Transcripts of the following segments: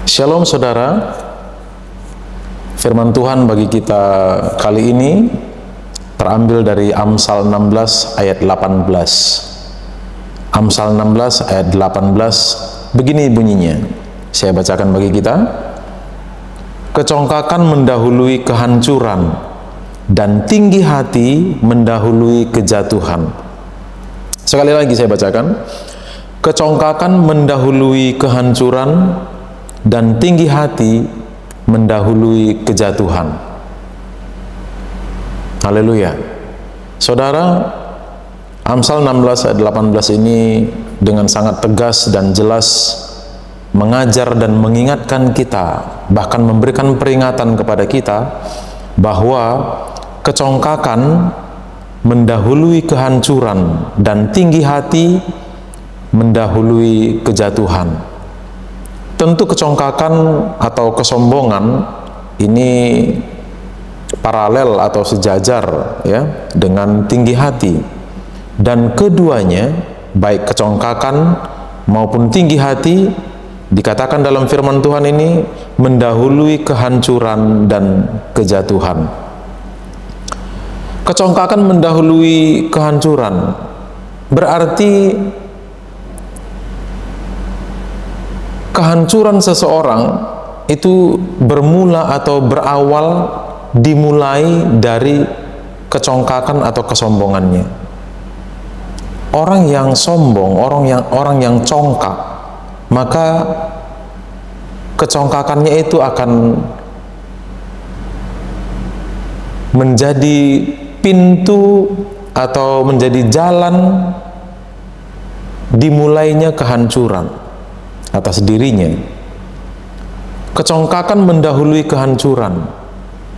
Shalom saudara, firman Tuhan bagi kita kali ini terambil dari Amsal 16 ayat 18. Amsal 16 ayat 18 begini bunyinya. Saya bacakan bagi kita. Kecongkakan mendahului kehancuran dan tinggi hati mendahului kejatuhan. Sekali lagi saya bacakan. Kecongkakan mendahului kehancuran dan tinggi hati mendahului kejatuhan. Haleluya. Saudara, Amsal 16 ayat 18 ini dengan sangat tegas dan jelas mengajar dan mengingatkan kita, bahkan memberikan peringatan kepada kita bahwa kecongkakan mendahului kehancuran dan tinggi hati mendahului kejatuhan. Tentu kecongkakan atau kesombongan ini paralel atau sejajar ya dengan tinggi hati, dan keduanya baik kecongkakan maupun tinggi hati dikatakan dalam firman Tuhan ini mendahului kehancuran dan kejatuhan. Kecongkakan mendahului kehancuran berarti kehancuran seseorang itu bermula atau berawal dimulai dari kecongkakan atau kesombongannya. Orang yang sombong, orang yang congkak, maka kecongkakannya itu akan menjadi pintu atau menjadi jalan dimulainya kehancuran atas dirinya. Kecongkakan mendahului kehancuran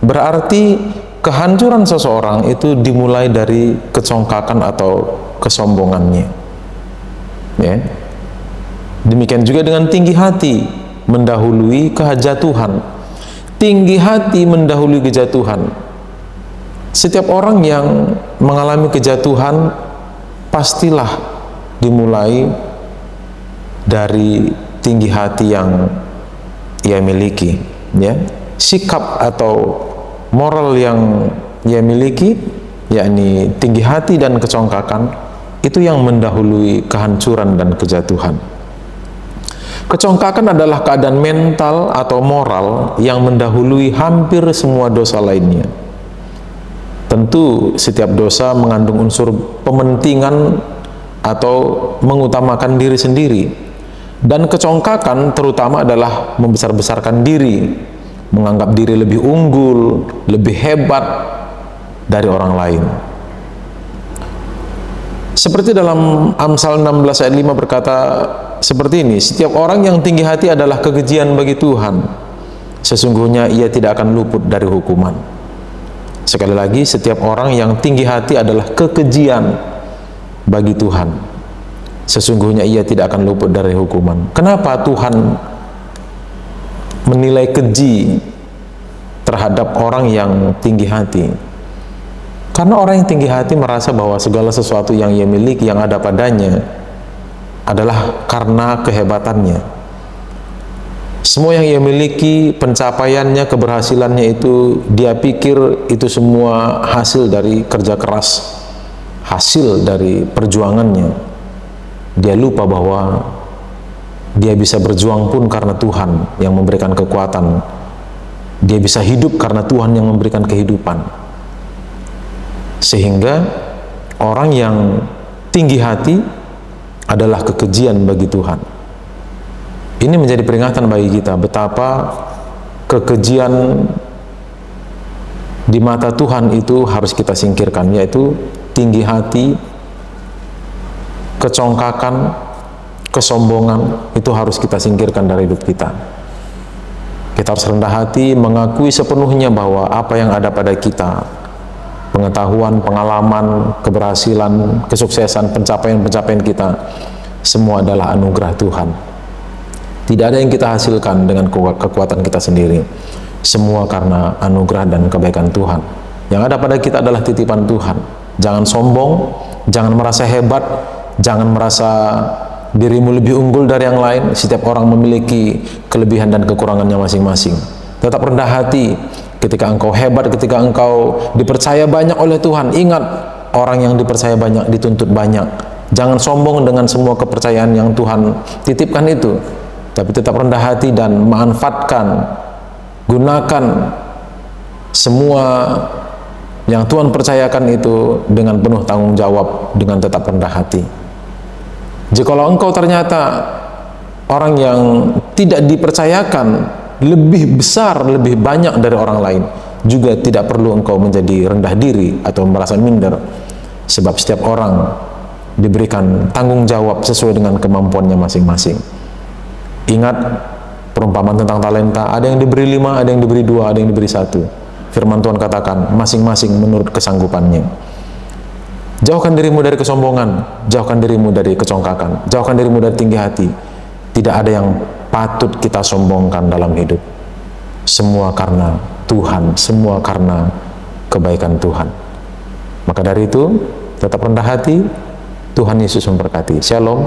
berarti kehancuran seseorang itu dimulai dari kecongkakan atau kesombongannya ya. Demikian juga dengan tinggi hati mendahului kejatuhan. Tinggi hati mendahului kejatuhan. Setiap orang yang mengalami kejatuhan pastilah dimulai dari tinggi hati yang ia miliki ya. Sikap atau moral yang ia miliki, yakni tinggi hati dan kecongkakan, itu yang mendahului kehancuran dan kejatuhan. Kecongkakan adalah keadaan mental atau moral yang mendahului hampir semua dosa lainnya. Tentu setiap dosa mengandung unsur pementingan atau mengutamakan diri sendiri. Dan kecongkakan terutama adalah membesar-besarkan diri, menganggap diri lebih unggul, lebih hebat dari orang lain. Seperti dalam Amsal 16 ayat 5 berkata seperti ini, setiap orang yang tinggi hati adalah kekejian bagi Tuhan, sesungguhnya ia tidak akan luput dari hukuman. Sekali lagi, setiap orang yang tinggi hati adalah kekejian bagi Tuhan, sesungguhnya ia tidak akan luput dari hukuman. Kenapa Tuhan menilai keji terhadap orang yang tinggi hati? Karena orang yang tinggi hati merasa bahwa segala sesuatu yang ia miliki, yang ada padanya, adalah karena kehebatannya. Semua yang ia miliki, pencapaiannya, keberhasilannya itu, dia pikir itu semua hasil dari kerja keras, hasil dari perjuangannya. Dia lupa bahwa dia bisa berjuang pun karena Tuhan yang memberikan kekuatan. Dia bisa hidup karena Tuhan yang memberikan kehidupan. Sehingga orang yang tinggi hati adalah kekejian bagi Tuhan. Ini menjadi peringatan bagi kita betapa kekejian di mata Tuhan itu harus kita singkirkan, yaitu tinggi hati, kecongkakan, kesombongan, itu harus kita singkirkan dari hidup kita. Kita harus rendah hati, mengakui sepenuhnya bahwa apa yang ada pada kita, pengetahuan, pengalaman, keberhasilan, kesuksesan, pencapaian-pencapaian kita, semua adalah anugerah Tuhan. Tidak ada yang kita hasilkan dengan kekuatan kita sendiri. Semua karena anugerah dan kebaikan Tuhan. Yang ada pada kita adalah titipan Tuhan. Jangan sombong, jangan merasa hebat, jangan merasa dirimu lebih unggul dari yang lain. Setiap orang memiliki kelebihan dan kekurangannya masing-masing. Tetap rendah hati ketika engkau hebat, ketika engkau dipercaya banyak oleh Tuhan. Ingat, orang yang dipercaya banyak dituntut banyak. Jangan sombong dengan semua kepercayaan yang Tuhan titipkan itu, tapi tetap rendah hati dan manfaatkan, gunakan semua yang Tuhan percayakan itu dengan penuh tanggung jawab, dengan tetap rendah hati. Jikalau engkau ternyata orang yang tidak dipercayakan lebih besar, lebih banyak dari orang lain, juga tidak perlu engkau menjadi rendah diri atau merasa minder, sebab setiap orang diberikan tanggung jawab sesuai dengan kemampuannya masing-masing. Ingat perumpamaan tentang talenta, ada yang diberi 5, ada yang diberi 2, ada yang diberi 1. Firman Tuhan katakan, masing-masing menurut kesanggupannya. Jauhkan dirimu dari kesombongan, jauhkan dirimu dari kecongkakan, jauhkan dirimu dari tinggi hati. Tidak ada yang patut kita sombongkan dalam hidup. Semua karena Tuhan, semua karena kebaikan Tuhan. Maka dari itu, tetap rendah hati. Tuhan Yesus memberkati. Shalom.